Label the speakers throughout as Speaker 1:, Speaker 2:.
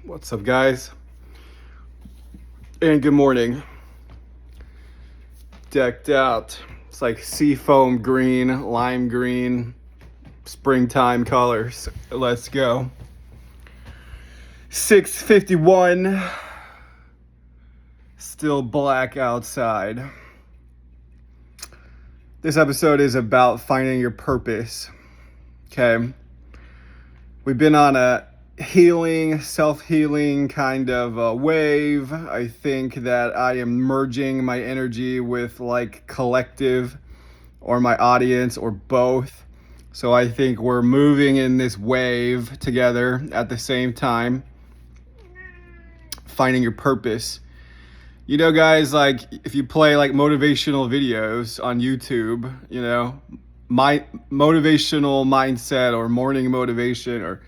Speaker 1: What's up, guys? And good morning. Decked out. It's like seafoam green, lime green, springtime colors. Let's go. 6:51. Still black outside. This episode is about finding your purpose. Okay. We've been on a healing, self-healing kind of wave. I think that I am merging my energy with like collective or my audience or both. So I think we're moving in this wave together at the same time. Finding your purpose. You know, guys, like if you play like motivational videos on YouTube, you know, my motivational mindset or morning motivation or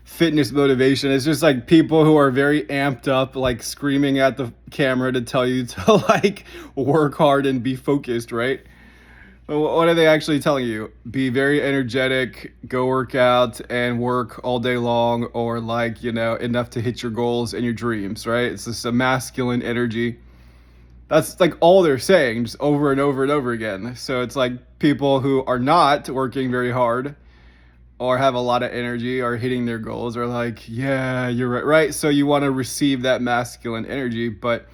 Speaker 1: fitness motivation. It's just like people who are very amped up, like screaming at the camera to tell you to like work hard and be focused, right? What are they actually telling you? Be very energetic, go work out and work all day long, or like, you know, enough to hit your goals and your dreams, right? It's just a masculine energy. That's like all they're saying, just over and over and over again. So it's like people who are not working very hard or have a lot of energy or hitting their goals are like, yeah, you're right, right? So you want to receive that masculine energy, but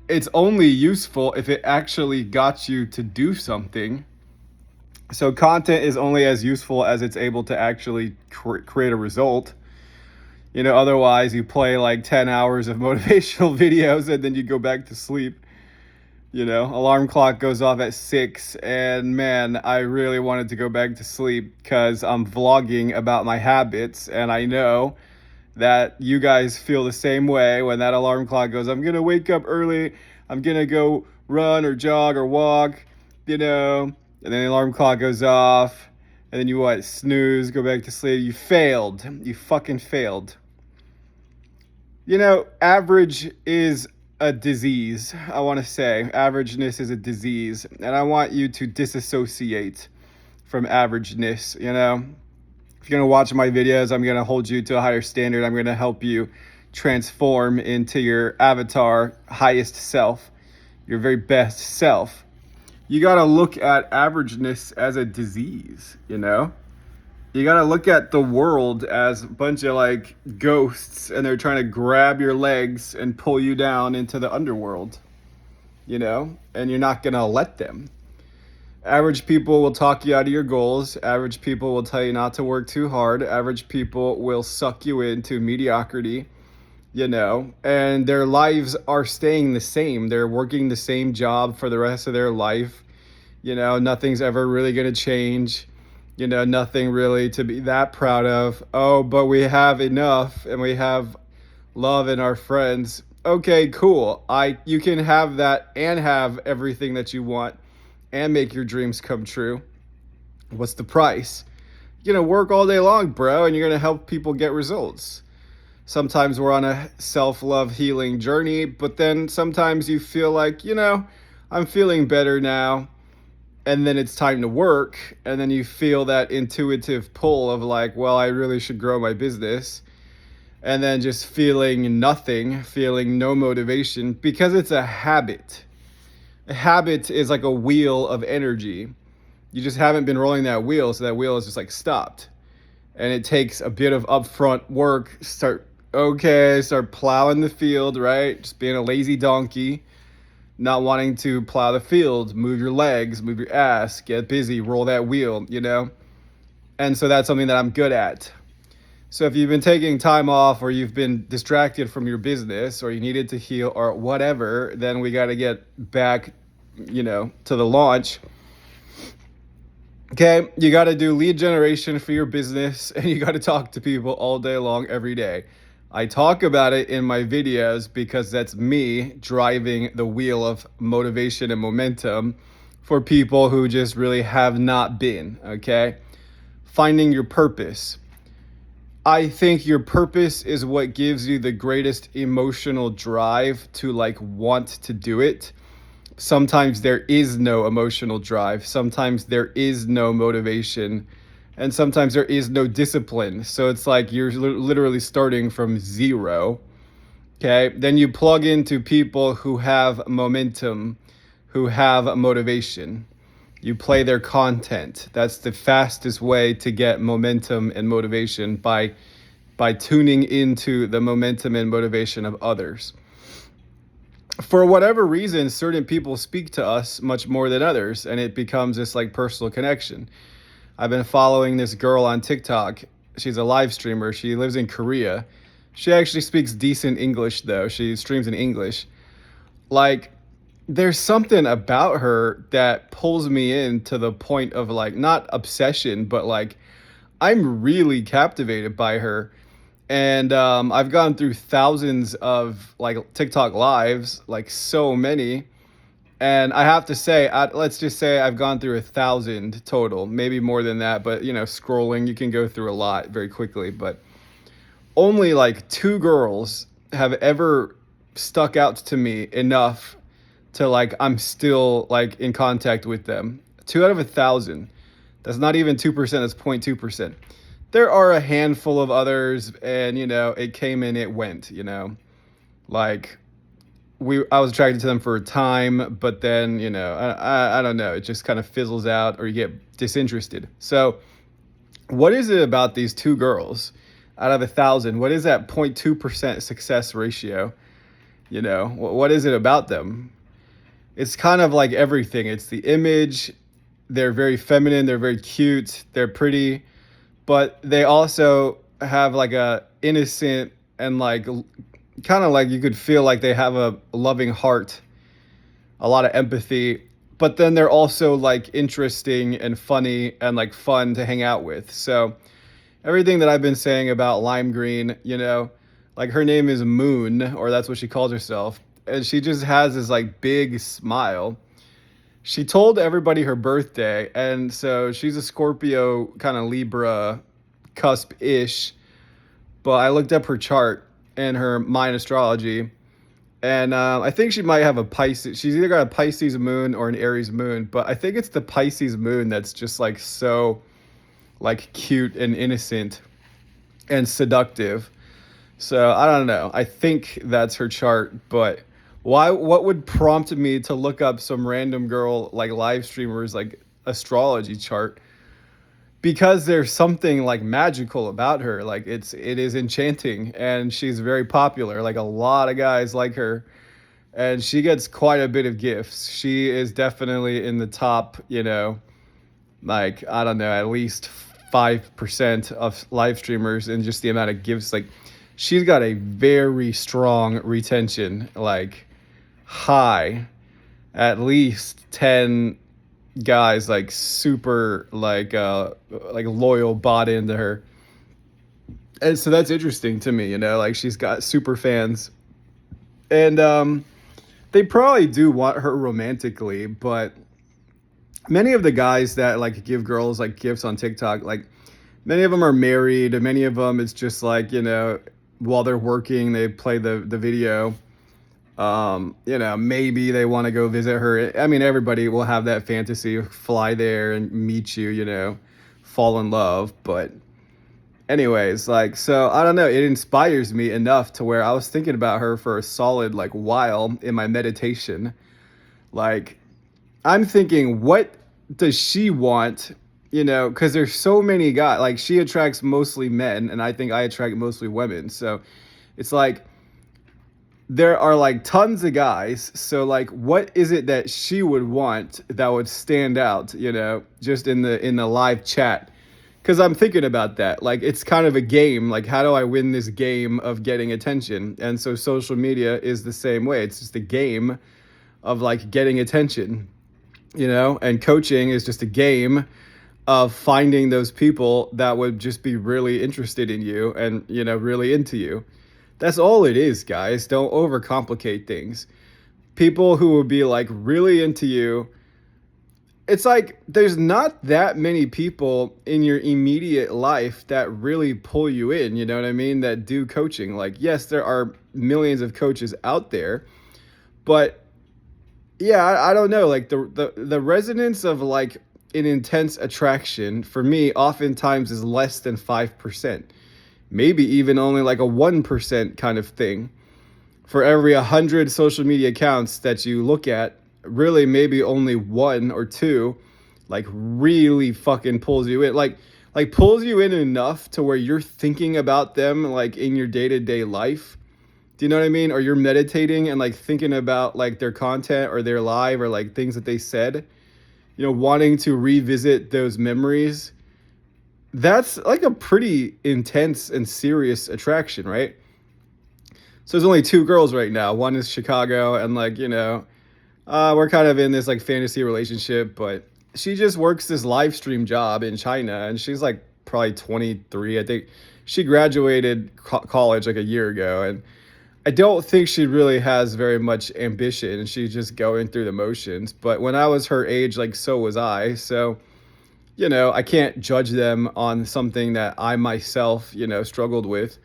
Speaker 1: it's only useful if it actually got you to do something. So content is only as useful as it's able to actually create a result. You know, otherwise you play like 10 hours of motivational videos and then you go back to sleep. You know, alarm clock goes off at 6 and man, I really wanted to go back to sleep because I'm vlogging about my habits and I know that you guys feel the same way when that alarm clock goes. I'm going to wake up early. I'm going to go run or jog or walk, you know, and then the alarm clock goes off and then you snooze, go back to sleep. You failed. You fucking failed. You know, average is a disease. I want to say averageness is a disease, and I want you to disassociate from averageness. You know, if you're going to watch my videos, I'm going to hold you to a higher standard. I'm going to help you transform into your avatar highest self, your very best self. You got to look at averageness as a disease, you know? You got to look at the world as a bunch of like ghosts and they're trying to grab your legs and pull you down into the underworld, you know, and you're not going to let them. Average people will talk you out of your goals. Average people will tell you not to work too hard. Average people will suck you into mediocrity, you know, and their lives are staying the same. They're working the same job for the rest of their life. You know, nothing's ever really going to change. You know, nothing really to be that proud of. Oh, but we have enough and we have love in our friends. Okay, cool. You can have that and have everything that you want and make your dreams come true. What's the price? You're going to work all day long, bro, and you're going to help people get results. Sometimes we're on a self-love healing journey, but then sometimes you feel like, you know, I'm feeling better now. And then it's time to work, and then you feel that intuitive pull of like, well, I really should grow my business. And then just feeling nothing, feeling no motivation, because it's a habit. A habit is like a wheel of energy. You just haven't been rolling that wheel, so that wheel is just like stopped. And it takes a bit of upfront work. Start plowing the field, right? Just being a lazy donkey. Not wanting to plow the field, move your legs, move your ass, get busy, roll that wheel, you know? And so that's something that I'm good at. So if you've been taking time off or you've been distracted from your business or you needed to heal or whatever, then we got to get back, you know, to the launch. Okay, you got to do lead generation for your business and you got to talk to people all day long, every day. I talk about it in my videos because that's me driving the wheel of motivation and momentum for people who just really have not been, okay? Finding your purpose. I think your purpose is what gives you the greatest emotional drive to like want to do it. Sometimes there is no emotional drive. Sometimes there is no motivation. and sometimes there is no discipline. So it's like you're literally starting from zero. Okay, then you plug into people who have momentum, who have motivation. You play their content. That's the fastest way to get momentum and motivation, by tuning into the momentum and motivation of others. For whatever reason, certain people speak to us much more than others, and it becomes this like personal connection. I've been following this girl on TikTok. She's a live streamer. She lives in Korea. She actually speaks decent English though. She streams in English. Like, there's something about her that pulls me in to the point of like not obsession, but like I'm really captivated by her. And I've gone through thousands of like TikTok lives, like so many. And I have to say, let's just say I've gone through 1,000 total, maybe more than that. But you know, scrolling, you can go through a lot very quickly. But only like two girls have ever stuck out to me enough to like I'm still like in contact with them. Two out of 1,000. That's not even 2%. That's 0.2%. There are a handful of others, and you know, it came and it went. You know, like I was attracted to them for a time, but then you know, I don't know. It just kind of fizzles out, or you get disinterested. So, what is it about these two girls out of 1,000? What is that 0.2% success ratio? You know, what is it about them? It's kind of like everything. It's the image. They're very feminine. They're very cute. They're pretty, but they also have like a innocent and like kind of like you could feel like they have a loving heart, a lot of empathy, but then they're also like interesting and funny and like fun to hang out with. So everything that I've been saying about Lime Green, you know, like her name is Moon, or that's what she calls herself, and she just has this like big smile. She told everybody her birthday, and so she's a Scorpio, kind of Libra cusp-ish. But I looked up her chart and her mind astrology, and I think she might have a Pisces. She's either got a Pisces moon or an Aries moon, but I think it's the Pisces moon that's just like so like cute and innocent and seductive. So I don't know. I think that's her chart, but why? What would prompt me to look up some random girl like live streamers like astrology chart? Because there's something like magical about her. Like it is enchanting, and she's very popular. Like a lot of guys like her, and she gets quite a bit of gifts. She is definitely in the top. You know, like I don't know, at least 5% of live streamers, and just the amount of gifts. Like she's got a very strong retention, like high, at least 10 guys like super like loyal, bought into her. And so that's interesting to me, you know, like she's got super fans, and they probably do want her romantically, but many of the guys that like give girls like gifts on TikTok, like many of them are married, and many of them it's just like, you know, while they're working they play the video. You know, maybe they want to go visit her. I mean, everybody will have that fantasy, fly there and meet you, you know, fall in love. But anyways, like, so I don't know, it inspires me enough to where I was thinking about her for a solid like while in my meditation. Like, I'm thinking, what does she want? You know, because there's so many guys. Like, she attracts mostly men, and I think I attract mostly women. So it's like there are like tons of guys. So like, what is it that she would want that would stand out? You know, just in the live chat. Because I'm thinking about that. Like, it's kind of a game. Like, how do I win this game of getting attention? And so social media is the same way. It's just a game of like getting attention, you know, and coaching is just a game of finding those people that would just be really interested in you and, you know, really into you. That's all it is, guys. Don't overcomplicate things. People who would be like really into you. It's like there's not that many people in your immediate life that really pull you in, you know what I mean? That do coaching. Like, yes, there are millions of coaches out there, but yeah, I don't know. Like the resonance of like an intense attraction for me oftentimes is less than 5%, maybe even only like a 1% kind of thing. For every 100 social media accounts that you look at, really maybe only one or two like really fucking pulls you in. Like pulls you in enough to where you're thinking about them like in your day-to-day life. Do you know what I mean? Or you're meditating and like thinking about like their content or their live or like things that they said, wanting to revisit those memories. That's like a pretty intense and serious attraction, right? So there's only two girls right now. One is Chicago, and like, we're kind of in this like fantasy relationship, but she just works this live stream job in China, and she's like probably 23. I think she graduated college like a year ago, and I don't think she really has very much ambition. She's just going through the motions. But when I was her age, like so was I. So, I can't judge them on something that I myself, struggled with.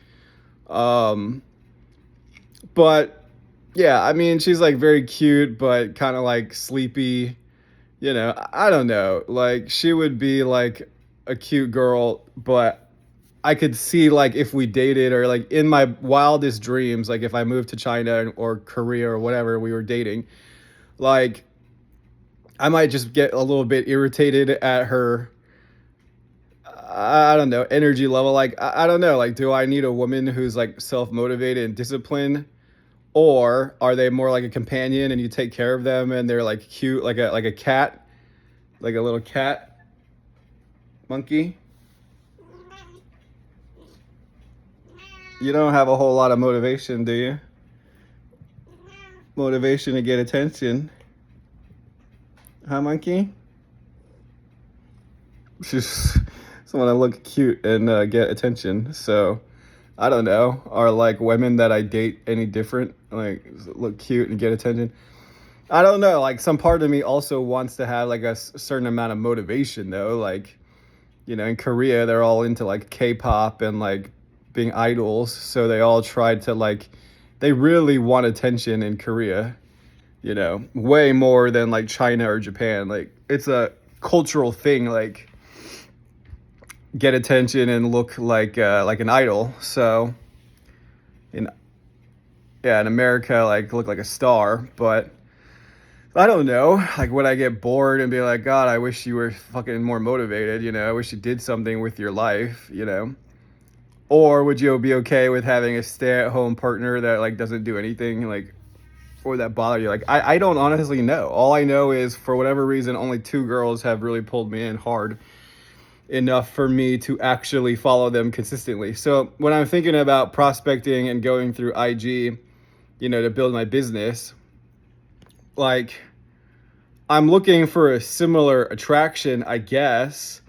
Speaker 1: But yeah, I mean, she's like very cute, but kind of like sleepy. I don't know. Like, she would be like a cute girl, but I could see like if we dated or like in my wildest dreams, like if I moved to China or Korea or whatever we were dating, like I might just get a little bit irritated at her. I don't know, energy level. Like, I don't know. Like, do I need a woman who's like self motivated and disciplined? Or are they more like a companion and you take care of them and they're like cute, like a cat, like a little cat monkey? You don't have a whole lot of motivation, do you? Motivation to get attention. Huh, monkey? Just someone to look cute and get attention. So, I don't know. Are like women that I date any different? Like, look cute and get attention? I don't know. Like, some part of me also wants to have like a certain amount of motivation, though. Like, in Korea, they're all into like K-pop and like being idols. So they all tried to like, they really want attention in Korea, way more than like China or Japan. Like, it's a cultural thing, like get attention and look like an idol. So in in America, like look like a star. But I don't know. Like, would I get bored and be like, God, I wish you were fucking more motivated, I wish you did something with your life, Or would you be okay with having a stay-at-home partner that like doesn't do anything, like, or that bother you? Like, I don't honestly know. All I know is for whatever reason, only two girls have really pulled me in hard enough for me to actually follow them consistently. So when I'm thinking about prospecting and going through IG, to build my business, like, I'm looking for a similar attraction, I guess.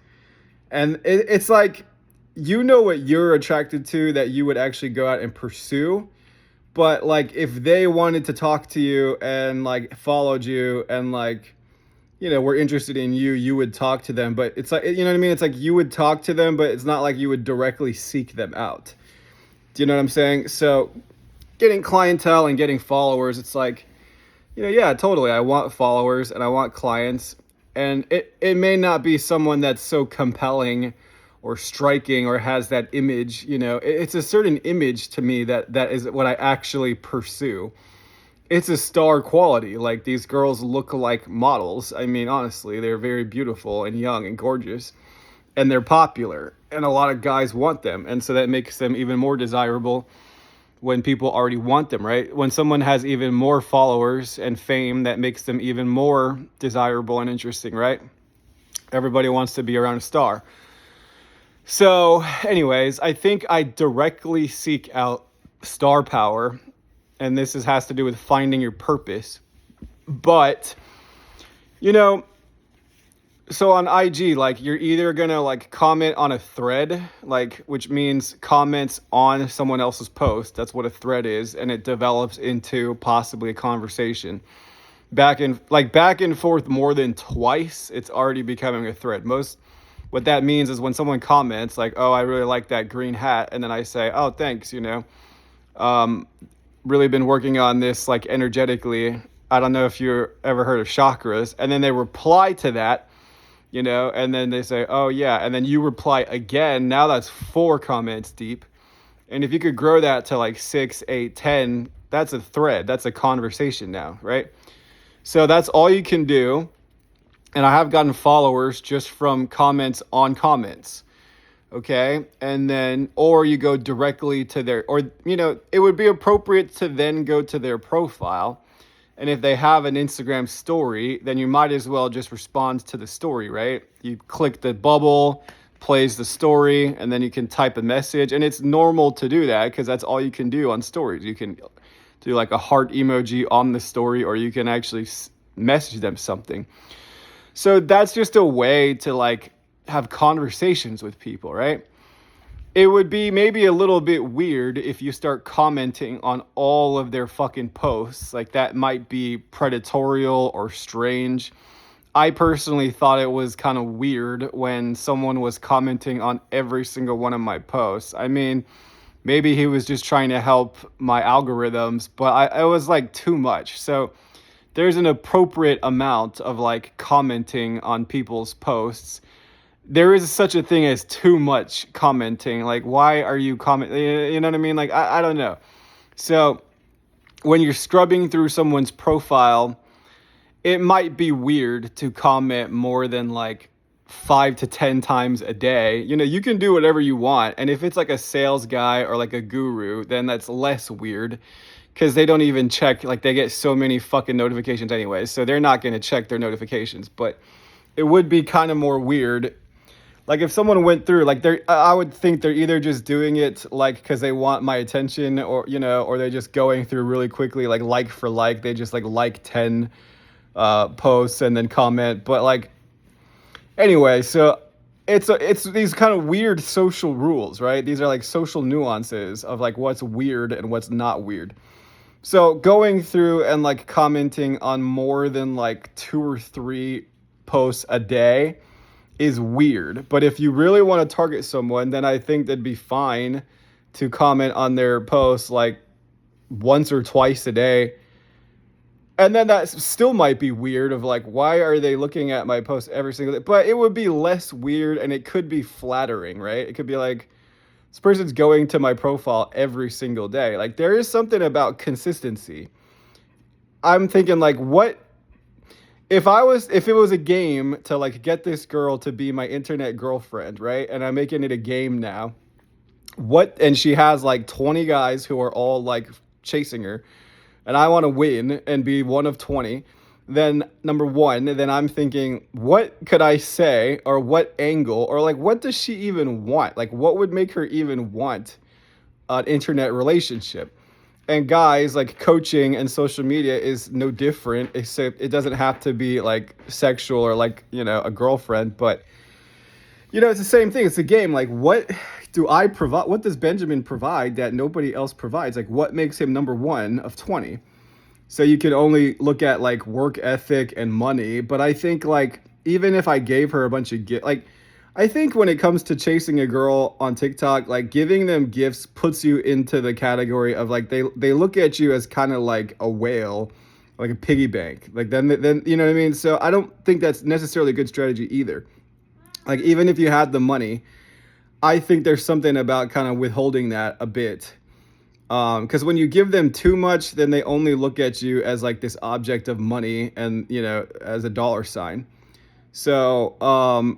Speaker 1: And it's like, what you're attracted to that you would actually go out and pursue. But like, if they wanted to talk to you and like followed you and like, were interested in you, you would talk to them. But it's like, you know what I mean? It's like you would talk to them, but it's not like you would directly seek them out. Do you know what I'm saying? So getting clientele and getting followers, it's like, yeah, totally. I want followers and I want clients. And it may not be someone that's so compelling or striking or has that image, it's a certain image to me that is what I actually pursue. It's a star quality. Like, these girls look like models. I mean, honestly, they're very beautiful and young and gorgeous, and they're popular, and a lot of guys want them. And so that makes them even more desirable when people already want them, right? When someone has even more followers and fame, that makes them even more desirable and interesting, right? Everybody wants to be around a star. So anyways, I think I directly seek out star power, and this has to do with finding your purpose. But, so on IG, like, you're either going to like comment on a thread, like, which means comments on someone else's post. That's what a thread is. And it develops into possibly a conversation back and forth more than twice. It's already becoming a thread. What that means is when someone comments like, oh, I really like that green hat. And then I say, oh, thanks. Really been working on this like energetically. I don't know if you ever heard of chakras. And then they reply to that you know, and then they say, oh yeah, and then you reply again. Now that's 4 comments deep. And if you could grow that to like 6, 8, 10, that's a thread. That's a conversation now, right? So that's all you can do. And I have gotten followers just from comments on comments. Okay. And then, or you go directly to their, or, you know, it would be appropriate to then go to their profile. And if they have an Instagram story, then you might as well just respond to the story, right? You click the bubble, plays the story, and then you can type a message. And it's normal to do that because that's all you can do on stories. You can do like a heart emoji on the story, or you can actually message them something. So that's just a way to like have conversations with people, right? It would be maybe a little bit weird if you start commenting on all of their fucking posts. Like that might be predatory or strange. I personally thought it was kind of weird when someone was commenting on every single one of my posts. I mean, maybe he was just trying to help my algorithms, but it was like too much. So there's an appropriate amount of like commenting on people's posts. There is such a thing as too much commenting. Like, why are you commenting? You know what I mean? Like, I don't know. So when you're scrubbing through someone's profile, it might be weird to comment more than like 5 to 10 times a day. You know, you can do whatever you want. And if it's like a sales guy or like a guru, then that's less weird because they don't even check. Like, they get so many fucking notifications anyway. So they're not going to check their notifications. But it would be kind of more weird. Like if someone went through, like I would think they're either just doing it like because they want my attention, or you know, or they're just going through really quickly, like for like, they just like 10 posts and then comment. But like anyway, so it's these kind of weird social rules, right? These are like social nuances of like what's weird and what's not weird. So going through and like commenting on more than like 2 or 3 posts a day is weird. But if you really want to target someone, then I think that'd be fine to comment on their posts like once or twice a day. And then that still might be weird of like, why are they looking at my posts every single day? But it would be less weird and it could be flattering, right? It could be like, this person's going to my profile every single day. Like there is something about consistency. I'm thinking like, what if it was a game to like get this girl to be my internet girlfriend, right? And I'm making it a game now. And she has like 20 guys who are all like chasing her, and I want to win and be one of 20. Then number one, then I'm thinking, what could I say, or what angle, or like what does she even want? Like what would make her even want an internet relationship? And guys, like coaching and social media is no different, except it doesn't have to be like sexual or like, you know, a girlfriend. But, you know, it's the same thing. It's a game. Like, what do I provide? What does Benjamin provide that nobody else provides? Like, what makes him number one of 20? So you can only look at like work ethic and money. But I think like, even if I gave her a bunch of like, I think when it comes to chasing a girl on TikTok, like giving them gifts puts you into the category of like they look at you as kind of like a whale, like a piggy bank. Like then you know what I mean? So I don't think that's necessarily a good strategy either. Like even if you had the money, I think there's something about kind of withholding that a bit. Because when you give them too much, then they only look at you as like this object of money and, you know, as a dollar sign. So,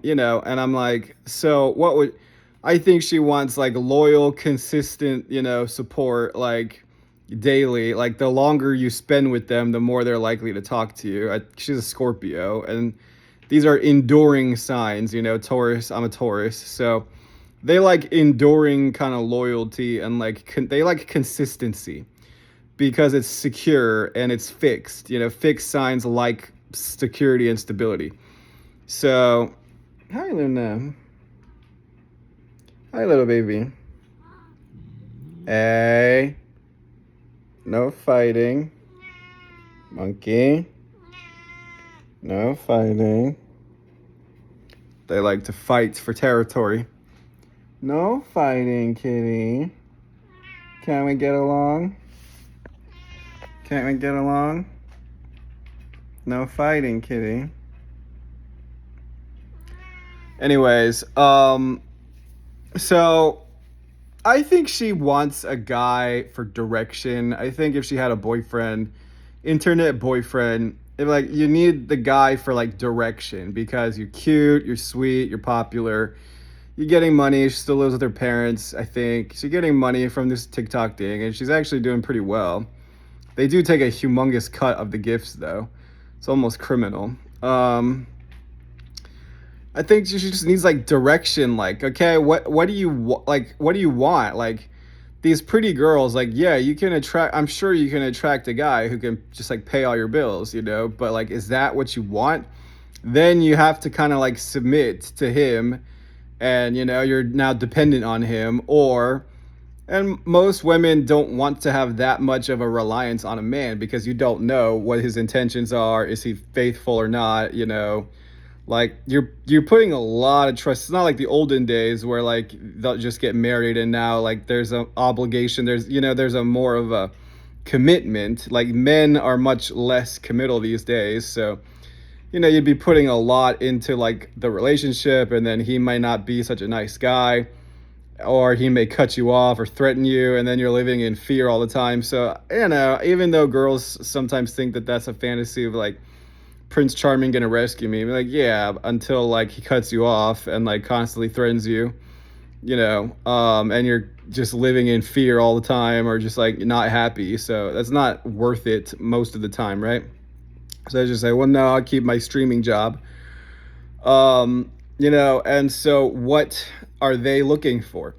Speaker 1: you know, and I'm like, so I think she wants like loyal, consistent, you know, support, like daily. Like the longer you spend with them, the more they're likely to talk to you. She's a Scorpio, and these are enduring signs, you know, Taurus, I'm a Taurus. So they like enduring kind of loyalty, and like, they like consistency because it's secure and it's fixed, you know, fixed signs like security and stability. So, hi Luna. Hi little baby. Hey. No fighting. Monkey. No fighting. They like to fight for territory. No fighting, kitty. Can we get along? Can't we get along? No fighting, kitty. Anyways, so I think she wants a guy for direction. I think if she had a boyfriend, internet boyfriend, if like you need the guy for like direction because you're cute, you're sweet, you're popular, you're getting money. She still lives with her parents, I think. She's getting money from this TikTok thing, and she's actually doing pretty well. They do take a humongous cut of the gifts, though. It's almost criminal. I think she just needs like direction. Like, okay, what do you like? What do you want? Like, these pretty girls. Like, yeah, you can attract. I'm sure you can attract a guy who can just like pay all your bills, you know. But like, is that what you want? Then you have to kind of like submit to him, and you know you're now dependent on him. Or, and most women don't want to have that much of a reliance on a man because you don't know what his intentions are. Is he faithful or not? You know, like you're putting a lot of trust. It's not like the olden days where like they'll just get married and now like there's an obligation. There's there's a more of a commitment. Like men are much less committal these days. So you'd be putting a lot into like the relationship, and then he might not be such a nice guy, or he may cut you off or threaten you, and then you're living in fear all the time. So, even though girls sometimes think that that's a fantasy of like Prince Charming gonna rescue me, like, yeah, until like he cuts you off and like constantly threatens you, and you're just living in fear all the time or just like not happy. So that's not worth it most of the time, right? So I just say, well, no, I'll keep my streaming job. And so what are they looking for?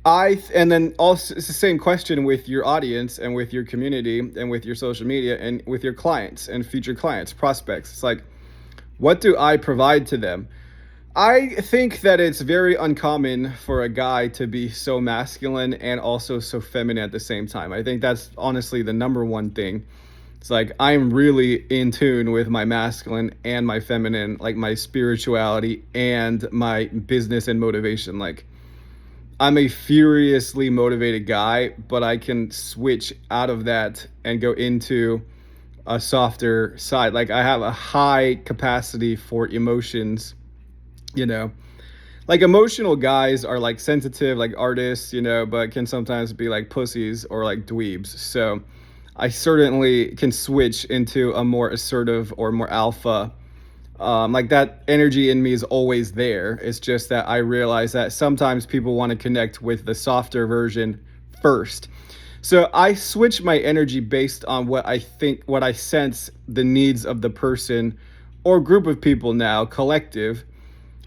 Speaker 1: And then also it's the same question with your audience and with your community and with your social media and with your clients and future clients, prospects. It's like, what do I provide to them? I think that it's very uncommon for a guy to be so masculine and also so feminine at the same time. I think that's honestly the number one thing. It's like I'm really in tune with my masculine and my feminine, like my spirituality and my business and motivation. Like I'm a furiously motivated guy, but I can switch out of that and go into a softer side. Like I have a high capacity for emotions, you know. Like emotional guys are like sensitive, like artists, but can sometimes be like pussies or like dweebs. So I certainly can switch into a more assertive or more alpha. Like that energy in me is always there. It's just that I realize that sometimes people want to connect with the softer version first. So I switch my energy based on what I sense the needs of the person or group of people now, collective.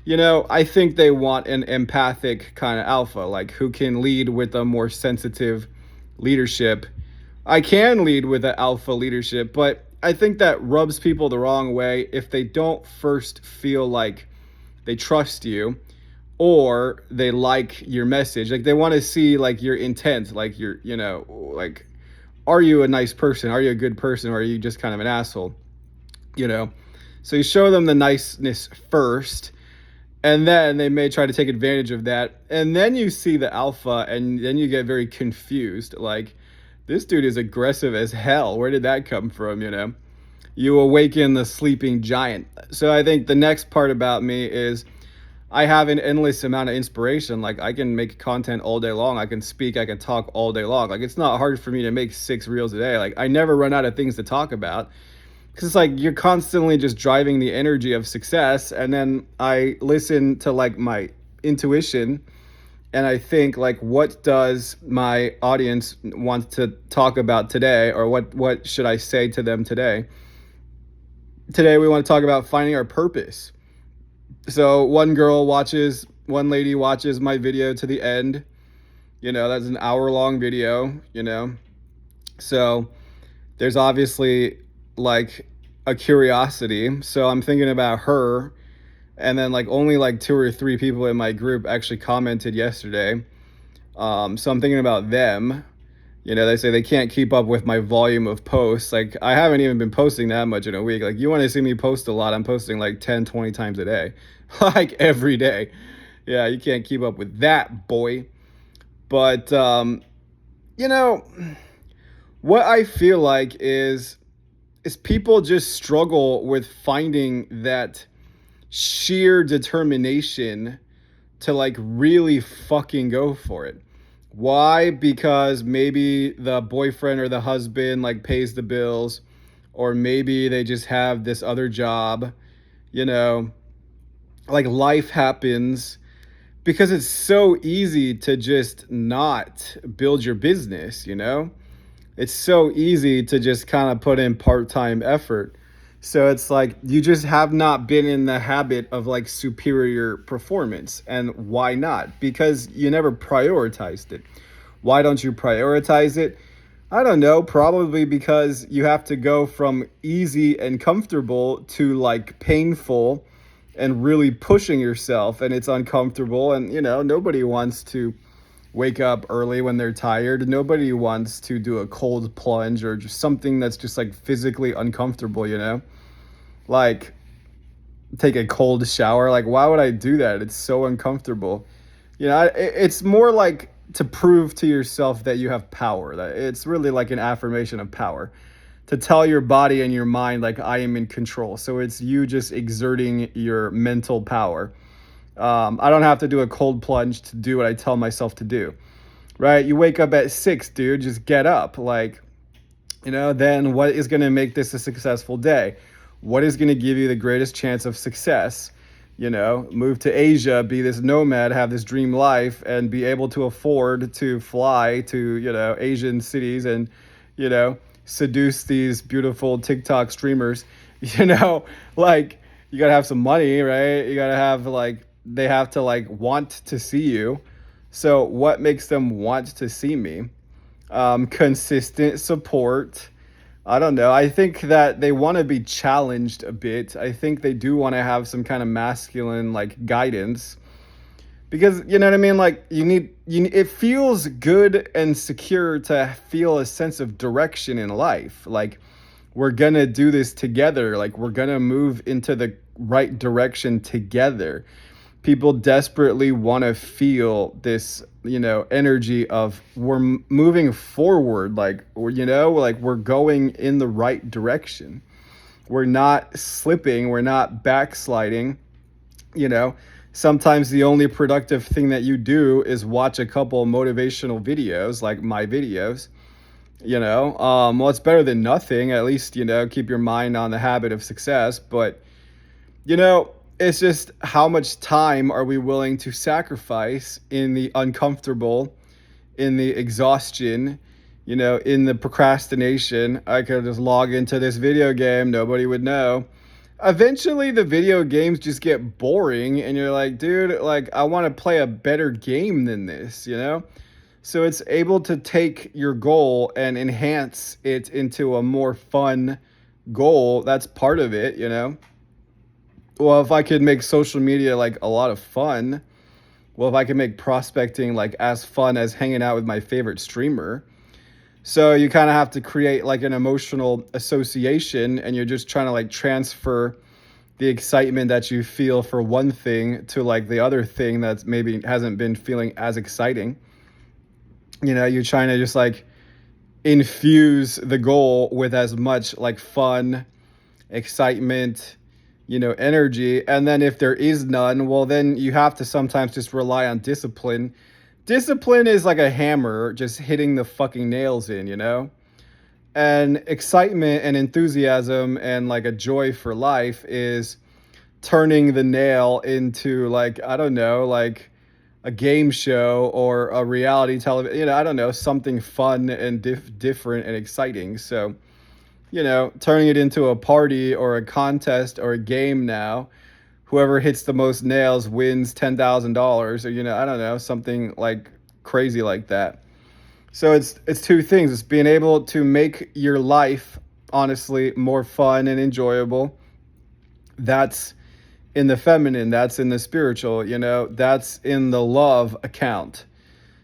Speaker 1: I think they want an empathic kind of alpha, like who can lead with a more sensitive leadership. I can lead with an alpha leadership, but I think that rubs people the wrong way if they don't first feel like they trust you or they like your message. Like they want to see like your intent, like like, are you a nice person? Are you a good person? Or are you just kind of an asshole? So you show them the niceness first, and then they may try to take advantage of that. And then you see the alpha, and then you get very confused. Like, this dude is aggressive as hell. Where did that come from, You awaken the sleeping giant. So I think the next part about me is I have an endless amount of inspiration. Like, I can make content all day long. I can speak, I can talk all day long. Like, it's not hard for me to make 6 reels a day. Like, I never run out of things to talk about. Because it's like you're constantly just driving the energy of success. And then I listen to like my intuition, and I think like, what does my audience want to talk about today? Or what should I say to them today? Today we want to talk about finding our purpose. So one lady watches my video to the end. That's an hour-long video, So there's obviously like a curiosity. So I'm thinking about her. And then like only like 2 or 3 people in my group actually commented yesterday. So I'm thinking about them. They say they can't keep up with my volume of posts. Like I haven't even been posting that much in a week. Like you want to see me post a lot, I'm posting like 10, 20 times a day. Like every day. Yeah, you can't keep up with that, boy. But, what I feel like is people just struggle with finding that sheer determination to like really fucking go for it. Why? Because maybe the boyfriend or the husband like pays the bills, or maybe they just have this other job, you know, like life happens, because it's so easy to just not build your business, you know? It's so easy to just kind of put in part-time effort. So it's like you just have not been in the habit of like superior performance. And why not? Because you never prioritized it. Why don't you prioritize it? I don't know, probably because you have to go from easy and comfortable to like painful and really pushing yourself, and it's uncomfortable. And nobody wants to wake up early when they're tired. Nobody wants to do a cold plunge or just something that's just like physically uncomfortable, like take a cold shower. Like, why would I do that? It's so uncomfortable. It's more like to prove to yourself that you have power. That it's really like an affirmation of power, to tell your body and your mind like, I am in control. So it's you just exerting your mental power. I don't have to do a cold plunge to do what I tell myself to do, right? You wake up at 6, dude, just get up. Like, then what is going to make this a successful day? What is going to give you the greatest chance of success? Move to Asia, be this nomad, have this dream life, and be able to afford to fly to, Asian cities and, seduce these beautiful TikTok streamers. Like, you got to have some money, right? You got to have like, they have to like want to see you. So what makes them want to see me? Consistent support. I don't know. I think that they want to be challenged a bit. I think they do want to have some kind of masculine like guidance, because you know what I mean? Like it feels good and secure to feel a sense of direction in life. Like, we're going to do this together. Like, we're going to move into the right direction together. People desperately want to feel this, energy of we're moving forward. Like, like we're going in the right direction. We're not slipping. We're not backsliding. Sometimes the only productive thing that you do is watch a couple motivational videos, like my videos. Well, it's better than nothing. At least, keep your mind on the habit of success. But, it's just how much time are we willing to sacrifice in the uncomfortable, in the exhaustion, in the procrastination. I could just log into this video game. Nobody would know. Eventually, the video games just get boring and you're like, dude, like, I want to play a better game than this, So it's able to take your goal and enhance it into a more fun goal. That's part of it, Well, if I could make social media like a lot of fun, well, if I could make prospecting like as fun as hanging out with my favorite streamer. So you kind of have to create like an emotional association, and you're just trying to like transfer the excitement that you feel for one thing to like the other thing that maybe hasn't been feeling as exciting. You're trying to just like infuse the goal with as much like fun, excitement, energy. And then if there is none, well, then you have to sometimes just rely on discipline. Discipline is like a hammer just hitting the fucking nails in, And excitement and enthusiasm and like a joy for life is turning the nail into like, I don't know, like a game show or a reality television, I don't know, something fun and different and exciting. So, turning it into a party or a contest or a game now, whoever hits the most nails wins $10,000, or, I don't know, something like crazy like that. So it's two things. It's being able to make your life, honestly, more fun and enjoyable. That's in the feminine. That's in the spiritual, that's in the love account.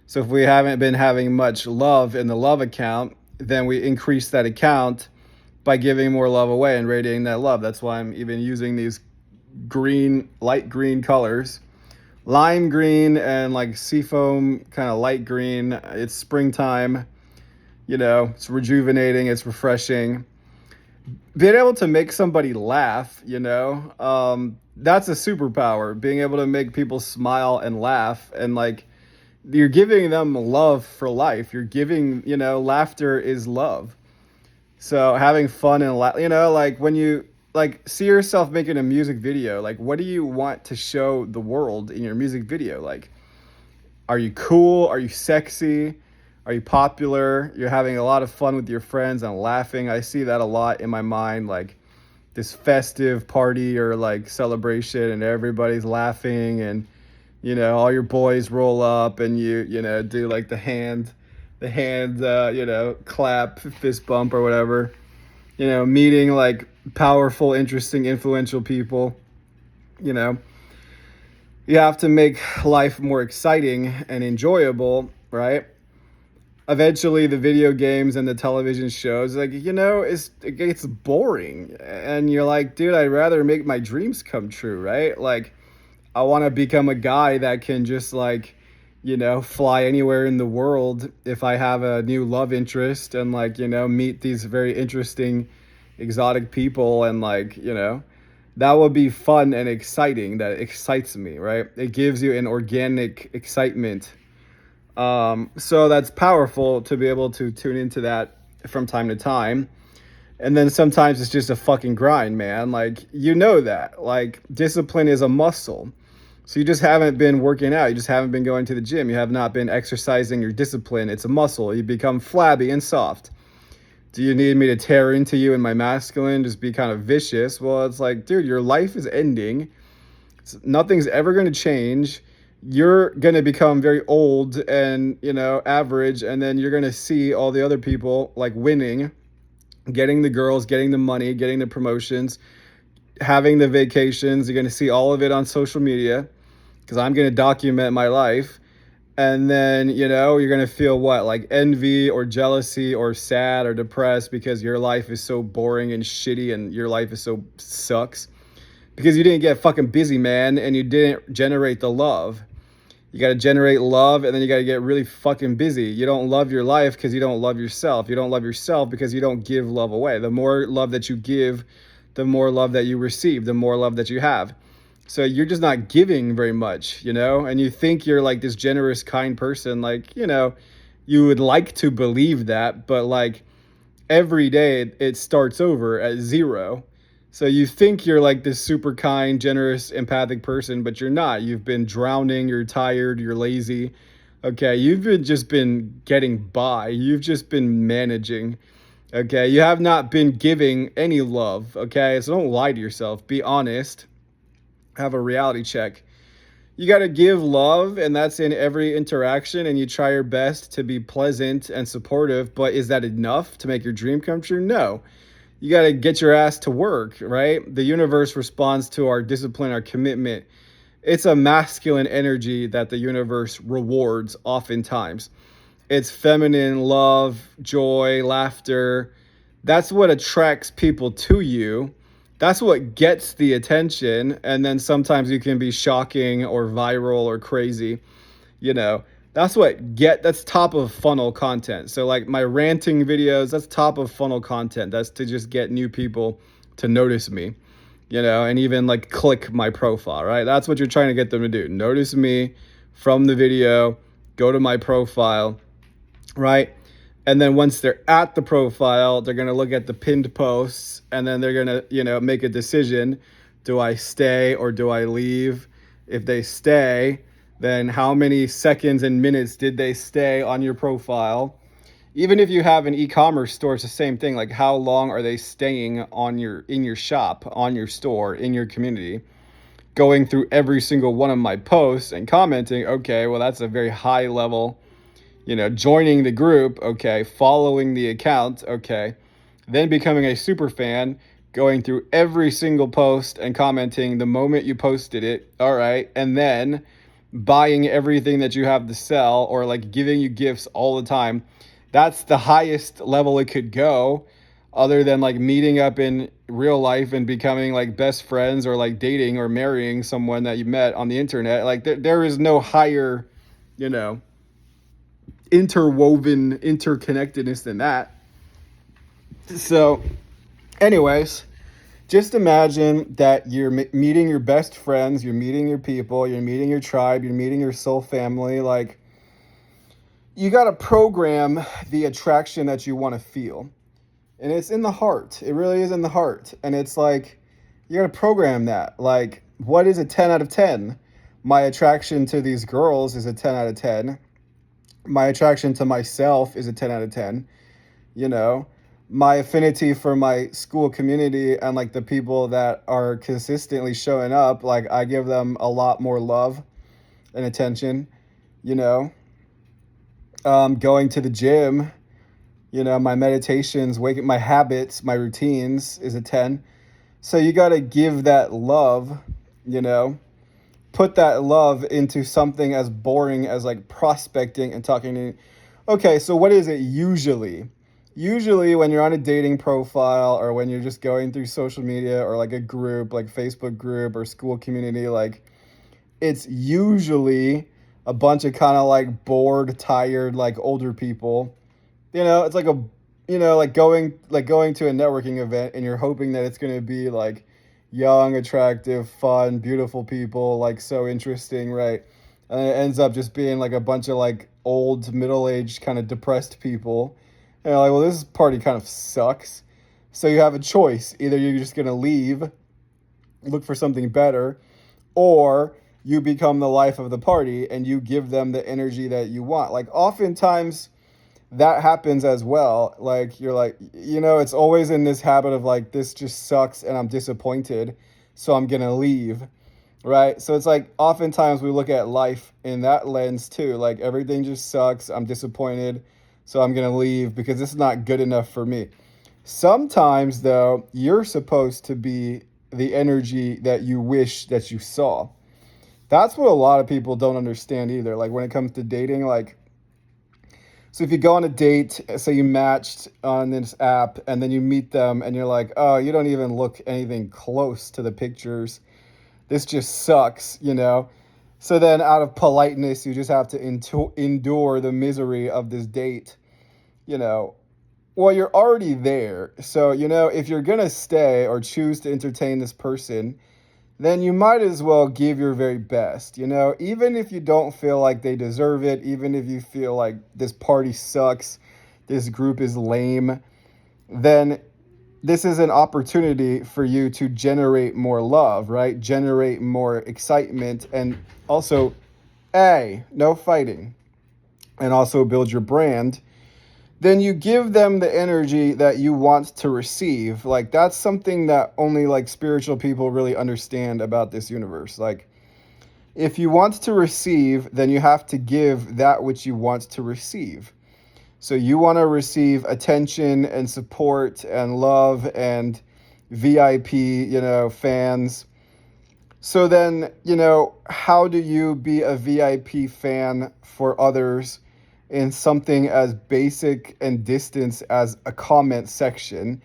Speaker 1: So if we haven't been having much love in the love account, then we increase that account by giving more love away and radiating that love. That's why I'm even using these light green colors, lime green and like seafoam kind of light green. It's springtime, it's rejuvenating, it's refreshing. being able to make somebody laugh, that's a superpower. Being able to make people smile and laugh, and like you're giving them love for life. You're giving, laughter is love. So having fun and like when you like see yourself making a music video, like what do you want to show the world in your music video? Like, are you cool? Are you sexy? Are you popular? You're having a lot of fun with your friends and laughing. I see that a lot in my mind, like this festive party or like celebration, and everybody's laughing, and all your boys roll up, and you do like the hand clap, fist bump or whatever. Meeting like powerful, interesting, influential people. You know, you have to make life more exciting and enjoyable, right? Eventually the video games and the television shows, like, it gets boring, and you're like, dude, I'd rather make my dreams come true, right? Like, I want to become a guy that can just like, fly anywhere in the world if I have a new love interest, and like, meet these very interesting exotic people, and like, that would be fun and exciting. That excites me, right? It gives you an organic excitement. So that's powerful to be able to tune into that from time to time. And then sometimes it's just a fucking grind, man. Like, that. Like, discipline is a muscle. So you just haven't been working out. You just haven't been going to the gym. You have not been exercising your discipline. It's a muscle. You become flabby and soft. Do you need me to tear into you in my masculine, just be kind of vicious? Well, it's like, dude, your life is ending. Nothing's ever going to change. You're going to become very old and, average. And then you're going to see all the other people like winning, getting the girls, getting the money, getting the promotions, having the vacations. You're going to see all of it on social media, because I'm going to document my life. And then, you're going to feel what? Like envy or jealousy or sad or depressed because your life is so boring and shitty, and your life is so sucks because you didn't get fucking busy, man, and you didn't generate the love. You got to generate love, and then you got to get really fucking busy. You don't love your life because you don't love yourself. You don't love yourself because you don't give love away. The more love that you give, the more love that you receive, the more love that you have. So you're just not giving very much, and you think you're like this generous, kind person. Like, you would like to believe that, but like every day it starts over at zero. So you think you're like this super kind, generous, empathic person, but you're not. You've been drowning, you're tired, you're lazy. Okay, just been getting by. You've just been managing. Okay, you have not been giving any love. Okay, so don't lie to yourself. Be honest. Have a reality check. You got to give love, and that's in every interaction, and you try your best to be pleasant and supportive, but is that enough to make your dream come true? No. You got to get your ass to work, right? The universe responds to our discipline, our commitment. It's a masculine energy that the universe rewards oftentimes. It's feminine love, joy, laughter. That's what attracts people to you. That's what gets the attention. And then sometimes you can be shocking or viral or crazy, that's top of funnel content. So like my ranting videos, that's top of funnel content. That's to just get new people to notice me, and even like click my profile, right? That's what you're trying to get them to do. Notice me from the video, go to my profile, right? And then once they're at the profile, they're going to look at the pinned posts, and then they're going to, make a decision. Do I stay or do I leave? If they stay, then how many seconds and minutes did they stay on your profile? Even if you have an e-commerce store, it's the same thing. Like, how long are they staying in your shop, on your store, in your community? Going through every single one of my posts and commenting, okay, well, that's a very high level, joining the group, okay, following the account, okay, then becoming a super fan, going through every single post and commenting the moment you posted it, all right, and then buying everything that you have to sell, or like giving you gifts all the time. That's the highest level it could go, other than like meeting up in real life and becoming like best friends, or like dating or marrying someone that you met on the internet. Like there is no higher, interwoven interconnectedness than that. So Anyways, just imagine that you're meeting your best friends, you're meeting your people, you're meeting your tribe, you're meeting your soul family. Like, you got to program the attraction that you want to feel. And it's in the heart. It really is in the heart. And it's like, you got to program that. Like, what is a 10 out of 10? My attraction to these girls is a 10 out of 10. My attraction to myself is a 10 out of 10. You know, my affinity for my school community and like the people that are consistently showing up, like I give them a lot more love and attention, you know. Going to the gym, you know, my meditations, waking, my habits, my routines is a 10. So you got to give that love, you know, put that love into something as boring as like prospecting and talking to. Okay, so what is it usually? Usually when you're on a dating profile or when you're just going through social media or like a group, like Facebook group or school community, like it's usually a bunch of kind of like bored, tired, like older people. You know, it's like a, you know, like going to a networking event and you're hoping that it's going to be like young, attractive, fun, beautiful people, like so interesting, right? And it ends up just being like a bunch of like old, middle-aged, kind of depressed people. And you're like, well, this party kind of sucks. So you have a choice. Either you're just going to leave, look for something better, or you become the life of the party and you give them the energy that you want. Like oftentimes that happens as well. Like you're like, you know, it's always in this habit of like, this just sucks and I'm disappointed, so I'm gonna leave, right? So it's like oftentimes we look at life in that lens too. Like everything just sucks, I'm disappointed, so I'm gonna leave because it's not good enough for me. Sometimes though, you're supposed to be the energy that you wish that you saw. That's what a lot of people don't understand either. Like when it comes to dating, like, so if you go on a date, say you matched on this app, and then you meet them and you're like, oh, you don't even look anything close to the pictures. This just sucks, you know? So then out of politeness, you just have to endure the misery of this date, you know? Well, you're already there. So, you know, if you're going to stay or choose to entertain this person, then you might as well give your very best. You know, even if you don't feel like they deserve it, even if you feel like this party sucks, this group is lame, then this is an opportunity for you to generate more love, right? Generate more excitement and also, no fighting, and also build your brand. Then you give them the energy that you want to receive. Like that's something that only like spiritual people really understand about this universe. Like if you want to receive, then you have to give that which you want to receive. So you want to receive attention and support and love and VIP, you know, fans. So then, you know, how do you be a VIP fan for others in something as basic and distant as a comment section?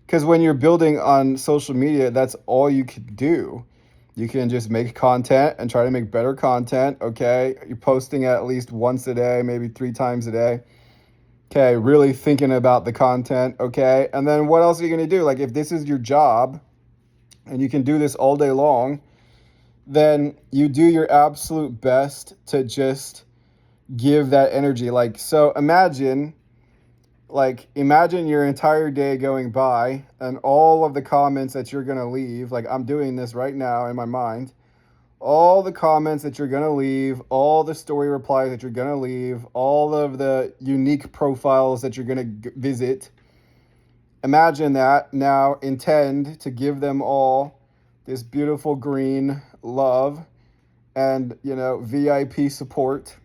Speaker 1: Because when you're building on social media, that's all you can do. You can just make content and try to make better content, okay? You're posting at least once a day, maybe 3 times a day. Okay, really thinking about the content, okay? And then what else are you going to do? Like if this is your job and you can do this all day long, then you do your absolute best to just give that energy. Like, so imagine your entire day going by and all of the comments that you're going to leave. Like I'm doing this right now in my mind. All the comments that you're going to leave, all the story replies that you're going to leave, all of the unique profiles that you're going to visit. Imagine that. Now intend to give them all this beautiful green love and, you know, VIP support.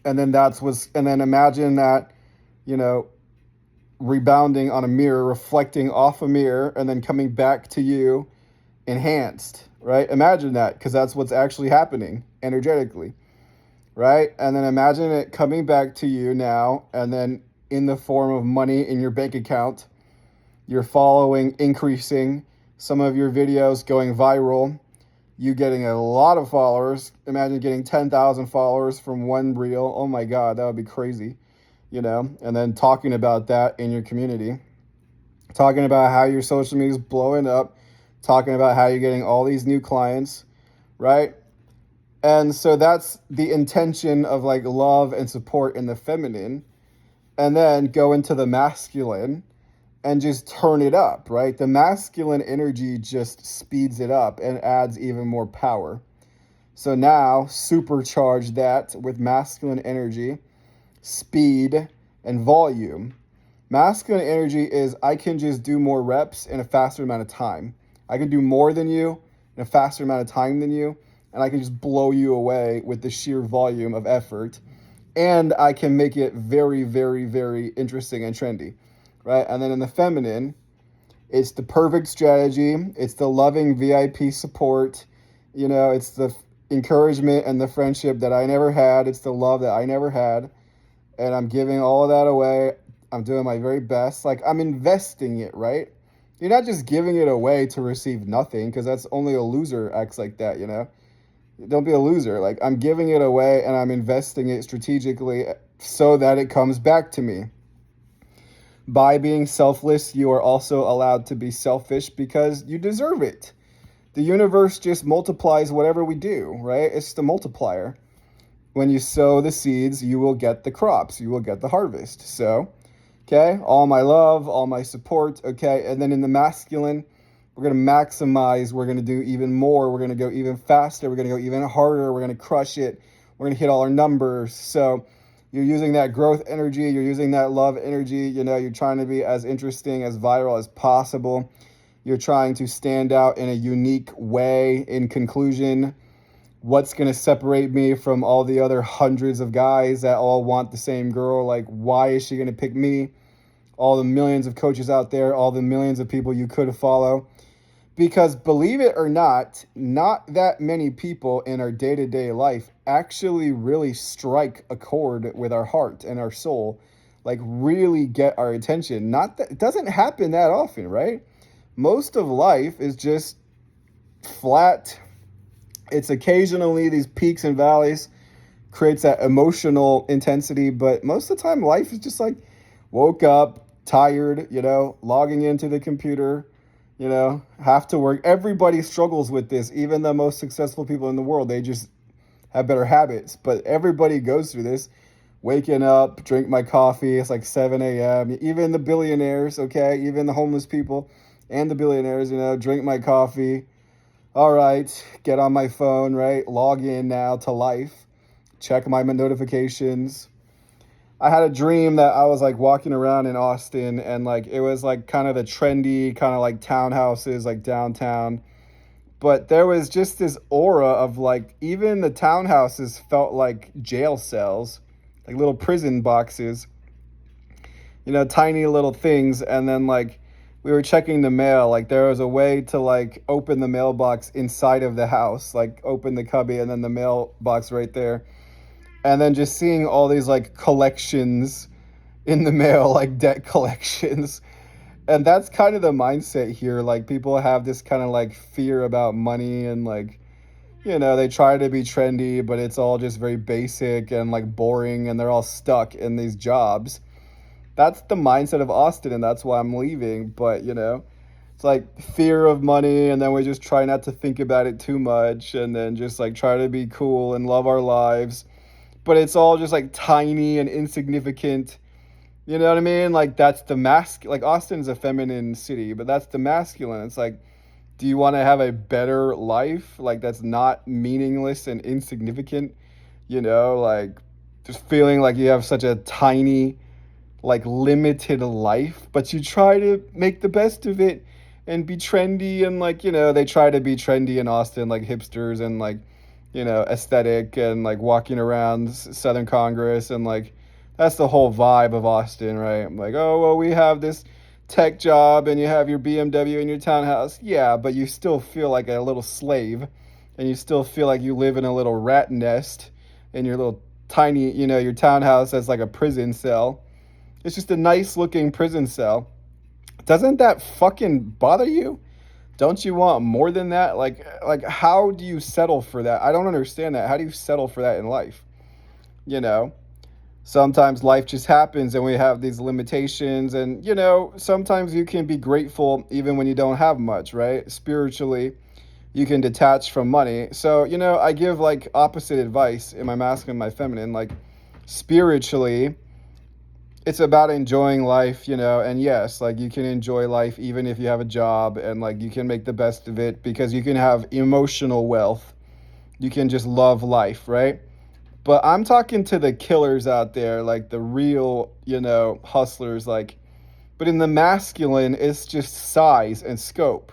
Speaker 1: And then and then imagine that, you know, rebounding on a mirror, reflecting off a mirror, and then coming back to you enhanced, right? Imagine that, because that's what's actually happening energetically, right? And then imagine it coming back to you now, and then in the form of money in your bank account, your following increasing, some of your videos going viral, you getting a lot of followers. Imagine getting 10,000 followers from one reel. Oh my God, that would be crazy, you know? And then talking about that in your community. talking about how your social media is blowing up, talking about how you're getting all these new clients, right? And so that's the intention of like love and support in the feminine. And then go into the masculine and just turn it up, right? The masculine energy just speeds it up and adds even more power. So now supercharge that with masculine energy, speed, and volume. Masculine energy is I can just do more reps in a faster amount of time. I can do more than you in a faster amount of time than you, and I can just blow you away with the sheer volume of effort. And I can make it very, very, very interesting and trendy, right? And then in the feminine, it's the perfect strategy. It's the loving VIP support. It's the encouragement and the friendship that I never had. It's the love that I never had. And I'm giving all of that away. I'm doing my very best. Like, I'm investing it, right? You're not just giving it away to receive nothing, because that's only a loser acts like that, Don't be a loser. Like, I'm giving it away and I'm investing it strategically so that it comes back to me. By being selfless, you are also allowed to be selfish because you deserve it. The universe just multiplies whatever we do, right? It's the multiplier. When you sow the seeds, you will get the crops. You will get the harvest. So, okay, all my love, all my support, okay? And then in the masculine, we're going to maximize. We're going to do even more. We're going to go even faster. We're going to go even harder. We're going to crush it. We're going to hit all our numbers. So you're using that growth energy. You're using that love energy. You're trying to be as interesting, as viral as possible. You're trying to stand out in a unique way. In conclusion, what's going to separate me from all the other hundreds of guys that all want the same girl? Like, why is she going to pick me? All the millions of coaches out there, all the millions of people you could follow. Because believe it or not that many people in our day-to-day life actually really strike a chord with our heart and our soul, like really get our attention. Not that it doesn't happen that often, right? Most of life is just flat. It's occasionally these peaks and valleys creates that emotional intensity, but most of the time life is just like woke up, tired, logging into the computer, have to work. Everybody struggles with this. Even the most successful people in the world, they just have better habits. But everybody goes through this. Waking up, drink my coffee. It's like 7 a.m. Even the billionaires, okay? Even the homeless people and the billionaires, drink my coffee. All right, get on my phone, right? Log in now to life. Check my notifications. I had a dream that I was like walking around in Austin, and like it was like kind of the trendy kind of like townhouses like downtown, but there was just this aura of like even the townhouses felt like jail cells, like little prison boxes, tiny little things. And then like we were checking the mail, like there was a way to like open the mailbox inside of the house, like open the cubby and then the mailbox right there. And then just seeing all these like collections in the mail, like debt collections. And that's kind of the mindset here. Like people have this kind of like fear about money, and like, they try to be trendy, but it's all just very basic and like boring, and they're all stuck in these jobs. That's the mindset of Austin, and that's why I'm leaving. But, it's like fear of money, and then we just try not to think about it too much, and then just like try to be cool and love our lives. But it's all just like tiny and insignificant. You know what I mean? Like that's the like Austin's a feminine city, but that's the masculine. It's like, do you want to have a better life? Like that's not meaningless and insignificant, like just feeling like you have such a tiny, like limited life, but you try to make the best of it and be trendy. And like, they try to be trendy in Austin, like hipsters and like, aesthetic and like walking around Southern Congress, and like that's the whole vibe of Austin, right? I'm like, oh, well, we have this tech job and you have your BMW and your townhouse. Yeah, but you still feel like a little slave, and you still feel like you live in a little rat nest in your little tiny, your townhouse as like a prison cell. It's just a nice looking prison cell. Doesn't that fucking bother you? Don't you want more than that? Like how do you settle for that? I don't understand that. How do you settle for that in life? Sometimes life just happens and we have these limitations. And, sometimes you can be grateful even when you don't have much, right? Spiritually, you can detach from money. So, I give like opposite advice in my masculine and my feminine. Like, spiritually, it's about enjoying life, and yes, like you can enjoy life even if you have a job, and like you can make the best of it because you can have emotional wealth. You can just love life, right? But I'm talking to the killers out there, like the real, hustlers, like, but in the masculine, it's just size and scope.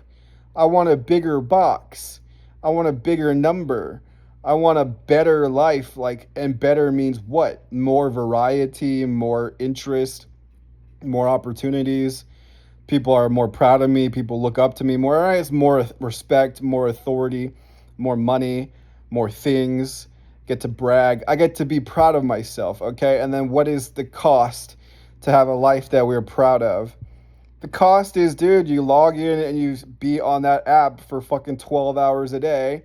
Speaker 1: I want a bigger box. I want a bigger number. I want a better life. Like, and better means what? More variety, more interest, more opportunities. People are more proud of me. People look up to me more. Right? It's more respect, more authority, more money, more things. Get to brag. I get to be proud of myself. Okay. And then what is the cost to have a life that we're proud of? The cost is, dude, you log in and you be on that app for fucking 12 hours a day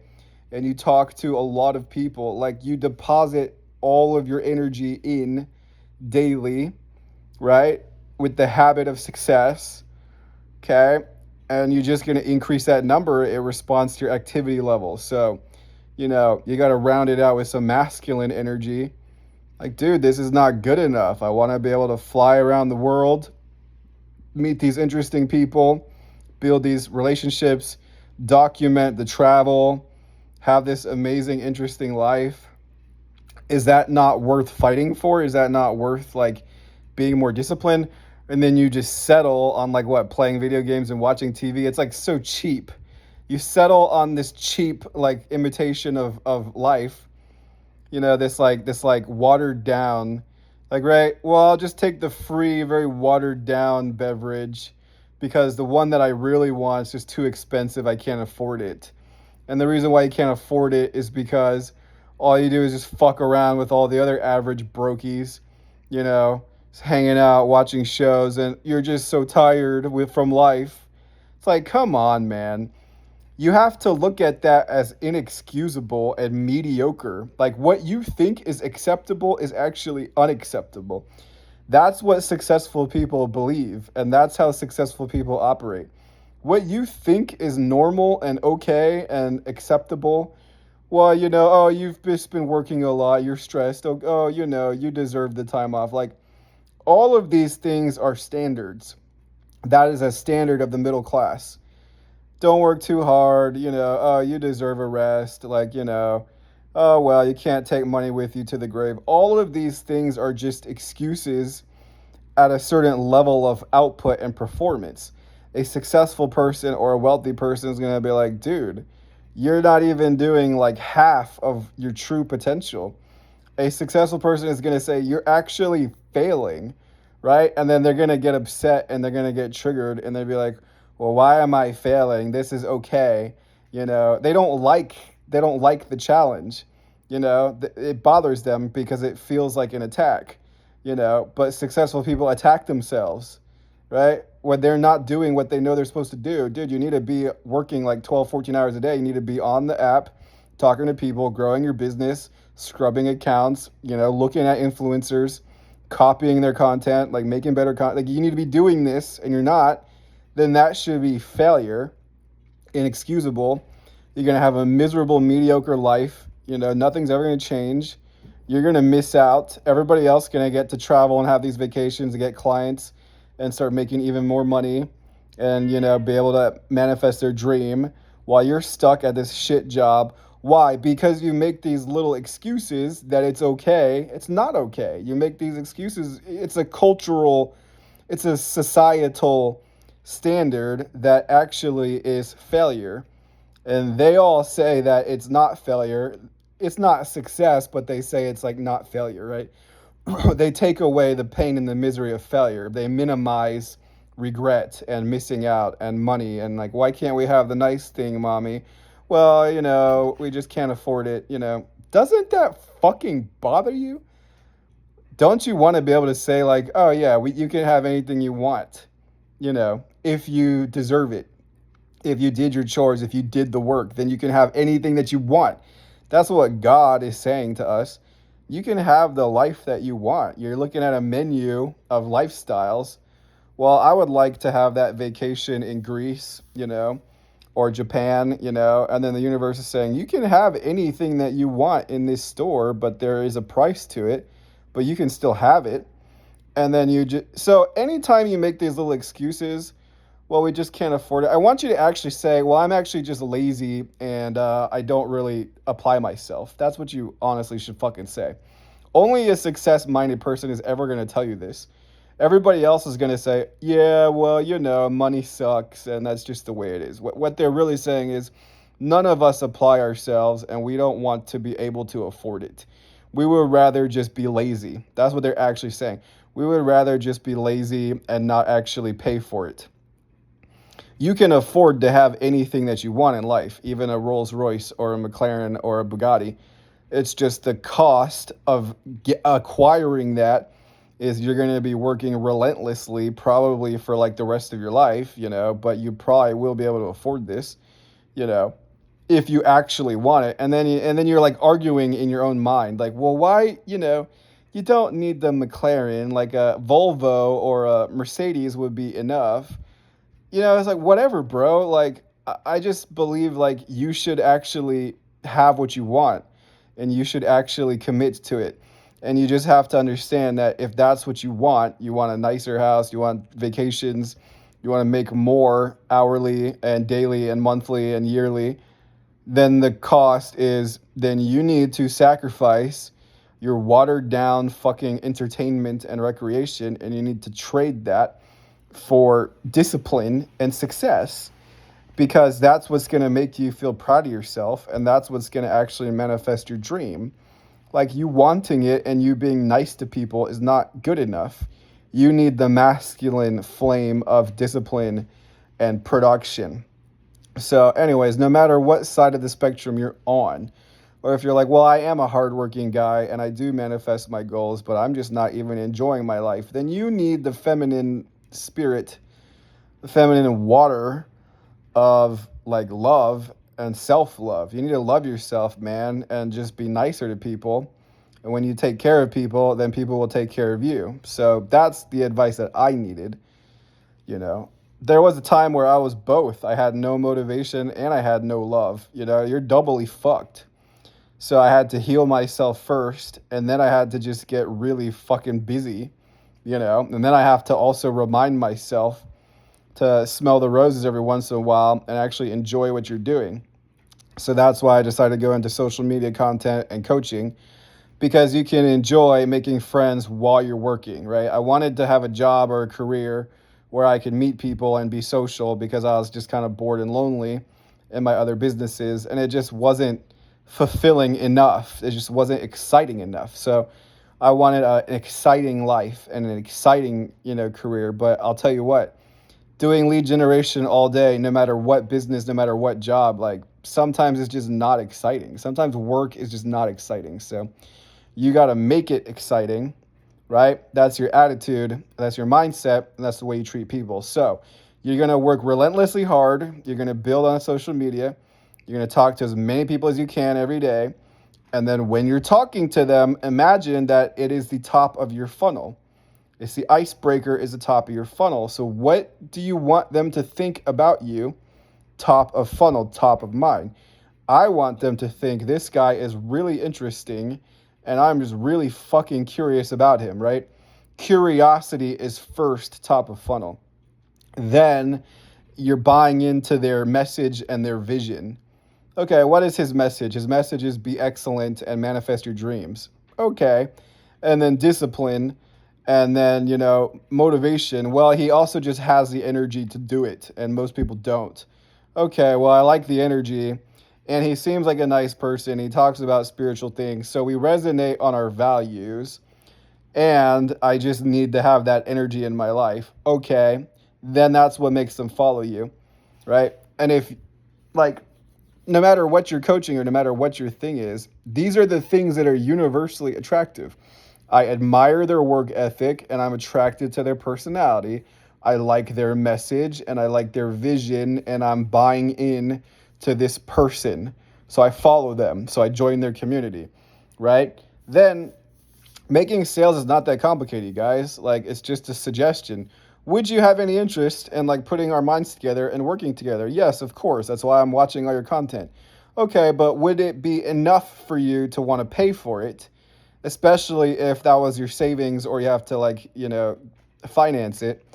Speaker 1: and you talk to a lot of people. Like, you deposit all of your energy in daily, right? With the habit of success, okay? And you're just going to increase that number in response to your activity level. So, you got to round it out with some masculine energy. Like, dude, this is not good enough. I want to be able to fly around the world, meet these interesting people, build these relationships, document the travel, have this amazing, interesting life. Is that not worth fighting for? Is that not worth like being more disciplined? And then you just settle on like what, playing video games and watching TV. It's like so cheap. You settle on this cheap like imitation of life, this like watered down, like, right, well, I'll just take the free, very watered down beverage because the one that I really want is just too expensive. I can't afford it. And the reason why you can't afford it is because all you do is just fuck around with all the other average brokies, just hanging out, watching shows, and you're just so tired from life. It's like, come on, man. You have to look at that as inexcusable and mediocre. Like, what you think is acceptable is actually unacceptable. That's what successful people believe, and that's how successful people operate. What you think is normal and okay and acceptable, well, oh, you've just been working a lot, you're stressed, oh, you deserve the time off. Like, all of these things are standards. That is a standard of the middle class. Don't work too hard, oh, you deserve a rest, like, oh, well, you can't take money with you to the grave. All of these things are just excuses at a certain level of output and performance. A successful person or a wealthy person is going to be like, dude, you're not even doing like half of your true potential. A successful person is going to say, you're actually failing, right? And then they're going to get upset and they're going to get triggered and they'll be like, well, why am I failing? This is okay. They don't like the challenge. It bothers them because it feels like an attack. But successful people attack themselves, right? When they're not doing what they know they're supposed to do. Dude, you need to be working like 12, 14 hours a day. You need to be on the app, talking to people, growing your business, scrubbing accounts, looking at influencers, copying their content, like making better content. Like, you need to be doing this and you're not, then that should be failure, inexcusable. You're going to have a miserable, mediocre life. Nothing's ever going to change. You're going to miss out. Everybody else going to get to travel and have these vacations and get clients and start making even more money and, be able to manifest their dream while you're stuck at this shit job. Why? Because you make these little excuses that it's okay. It's not okay. You make these excuses. It's a societal standard that actually is failure. And they all say that it's not failure. It's not success, but they say it's like not failure, right? They take away the pain and the misery of failure. They minimize regret and missing out and money and like, why can't we have the nice thing, mommy? Well, we just can't afford it, Doesn't that fucking bother you? Don't you want to be able to say like, oh yeah, you can have anything you want, if you deserve it? If you did your chores, if you did the work, then you can have anything that you want. That's what God is saying to us. You can have the life that you want. You're looking at a menu of lifestyles. Well, I would like to have that vacation in Greece, or Japan, and then the universe is saying, you can have anything that you want in this store, but there is a price to it, but you can still have it. And then so anytime you make these little excuses, well, we just can't afford it. I want you to actually say, well, I'm actually just lazy and I don't really apply myself. That's what you honestly should fucking say. Only a success-minded person is ever going to tell you this. Everybody else is going to say, yeah, well, money sucks and that's just the way it is. What they're really saying is none of us apply ourselves and we don't want to be able to afford it. We would rather just be lazy. That's what they're actually saying. We would rather just be lazy and not actually pay for it. You can afford to have anything that you want in life, even a Rolls Royce or a McLaren or a Bugatti. It's just the cost of acquiring that is you're going to be working relentlessly, probably for like the rest of your life, but you probably will be able to afford this, if you actually want it. And then you're like arguing in your own mind, like, well, why, you don't need the McLaren, like a Volvo or a Mercedes would be enough. It's like, whatever, bro. Like, I just believe like you should actually have what you want and you should actually commit to it. And you just have to understand that if that's what you want a nicer house, you want vacations, you want to make more hourly and daily and monthly and yearly, then the cost is then you need to sacrifice your watered down fucking entertainment and recreation, and you need to trade that for discipline and success, because that's what's going to make you feel proud of yourself, and that's what's going to actually manifest your dream. Like, you wanting it and you being nice to people is not good enough. You need the masculine flame of discipline and production. So anyways, no matter what side of the spectrum you're on, or if you're like, well, I am a hardworking guy and I do manifest my goals, but I'm just not even enjoying my life, then you need the feminine spirit, the feminine water of like love and self-love. You need to love yourself, man, and just be nicer to people. And when you take care of people, then people will take care of you. So that's the advice that I needed. There was a time where I was both. I had no motivation and I had no love. You're doubly fucked. So I had to heal myself first, and then I had to just get really fucking busy, and then I have to also remind myself to smell the roses every once in a while and actually enjoy what you're doing. So that's why I decided to go into social media content and coaching, because you can enjoy making friends while you're working, right? I wanted to have a job or a career where I could meet people and be social, because I was just kind of bored and lonely in my other businesses, and it just wasn't fulfilling enough. It just wasn't exciting enough. So I wanted an exciting life and an exciting, career. But I'll tell you what, doing lead generation all day, no matter what business, no matter what job, like sometimes it's just not exciting. Sometimes work is just not exciting. So you got to make it exciting, right? That's your attitude. That's your mindset. And that's the way you treat people. So you're going to work relentlessly hard. You're going to build on social media. You're going to talk to as many people as you can every day. And then when you're talking to them, imagine that it is the top of your funnel. It's the icebreaker is the top of your funnel. So what do you want them to think about you? Top of funnel, top of mind. I want them to think this guy is really interesting and I'm just really fucking curious about him, right? Curiosity is first, top of funnel. Then you're buying into their message and their vision. Okay, what is his message? His message is be excellent and manifest your dreams. Okay. And then discipline, and then, motivation. Well, he also just has the energy to do it, and most people don't. Okay, well, I like the energy, and he seems like a nice person. He talks about spiritual things, so we resonate on our values, and I just need to have that energy in my life. Okay, then that's what makes them follow you, right? And if, no matter what you're coaching or no matter what your thing is, these are the things that are universally attractive. I admire their work ethic and I'm attracted to their personality. I like their message and I like their vision, and I'm buying in to this person. So I follow them. So I join their community, right? then making sales is not that complicated, guys. Like, it's just a suggestion. Would you have any interest in like putting our minds together and working together? Yes, of course. That's why I'm watching all your content. Okay, but would it be enough for you to want to pay for it? Especially if that was your savings or you have to like, finance it.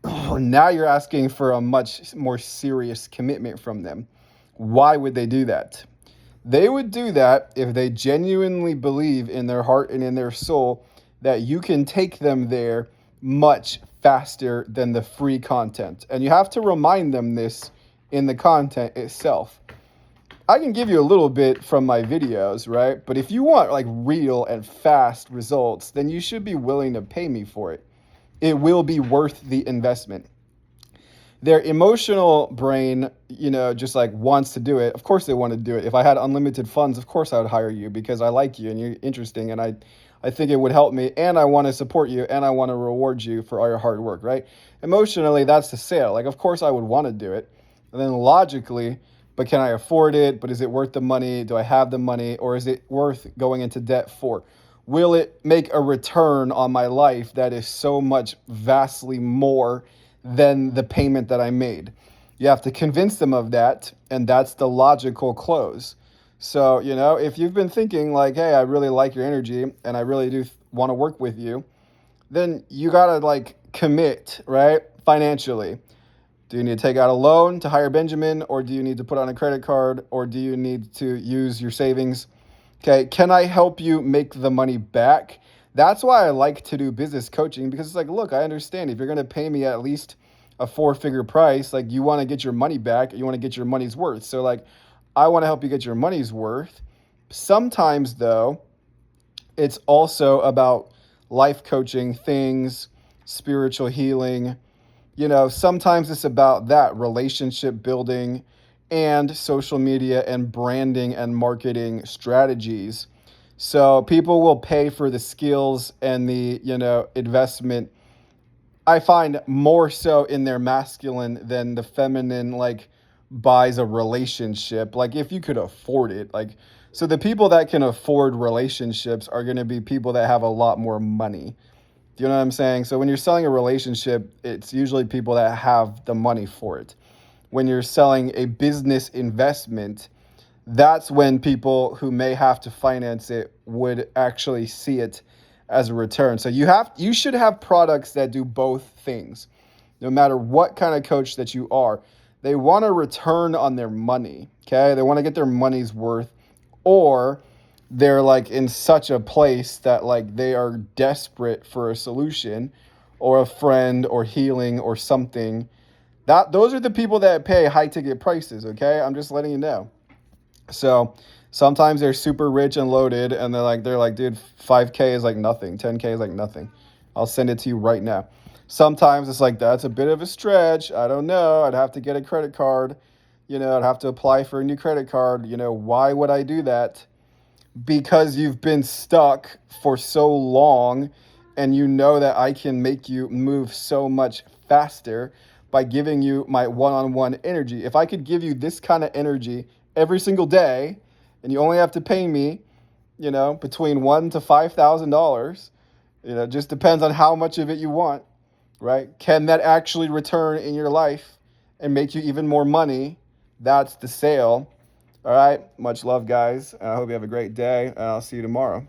Speaker 1: Now you're asking for a much more serious commitment from them. Why would they do that? They would do that if they genuinely believe in their heart and in their soul that you can take them there much faster than the free content. And you have to remind them this in the content itself. I can give you a little bit from my videos, right? But if you want like real and fast results, then you should be willing to pay me for it. It will be worth the investment. Their emotional brain, just like wants to do it. Of course they want to do it. If I had unlimited funds, of course I would hire you because I like you and you're interesting and I think it would help me and I want to support you and I want to reward you for all your hard work, right? Emotionally, that's the sale. Like, of course I would want to do it. And then logically, but can I afford it? But is it worth the money? Do I have the money? Or is it worth going into debt for? Will it make a return on my life that is so much vastly more than the payment that I made? You have to convince them of that, and that's the logical close. So, if you've been thinking like, hey, I really like your energy and I really do want to work with you, then you got to like commit, right? Financially. Do you need to take out a loan to hire Benjamin, or do you need to put on a credit card, or do you need to use your savings? Okay, can I help you make the money back? That's why I like to do business coaching, because it's like, look, I understand if you're going to pay me at least a 4-figure price, like you want to get your money back, you want to get your money's worth. So like, I want to help you get your money's worth. Sometimes though, it's also about life coaching things, spiritual healing. Sometimes it's about that relationship building and social media and branding and marketing strategies. So people will pay for the skills and the, investment. I find more so in their masculine than the feminine, like buys a relationship. Like if you could afford it, like, so the people that can afford relationships are going to be people that have a lot more money. Do you know what I'm saying? So when you're selling a relationship, it's usually people that have the money for it. When you're selling a business investment, that's when people who may have to finance it would actually see it as a return. So you should have products that do both things. No matter what kind of coach that you are, they want a return on their money, okay? They want to get their money's worth, or they're like in such a place that like they are desperate for a solution or a friend or healing or something. Those are the people that pay high ticket prices, okay? I'm just letting you know. So sometimes they're super rich and loaded and they're like, dude, 5K is like nothing. 10K is like nothing. I'll send it to you right now. Sometimes it's like, that's a bit of a stretch. I don't know. I'd have to get a credit card. I'd have to apply for a new credit card. Why would I do that? Because you've been stuck for so long and you know that I can make you move so much faster by giving you my one-on-one energy. If I could give you this kind of energy every single day and you only have to pay me, between $1,000 to $5,000, just depends on how much of it you want, right? Can that actually return in your life and make you even more money? That's the sale. All right. Much love, guys. I hope you have a great day, and I'll see you tomorrow.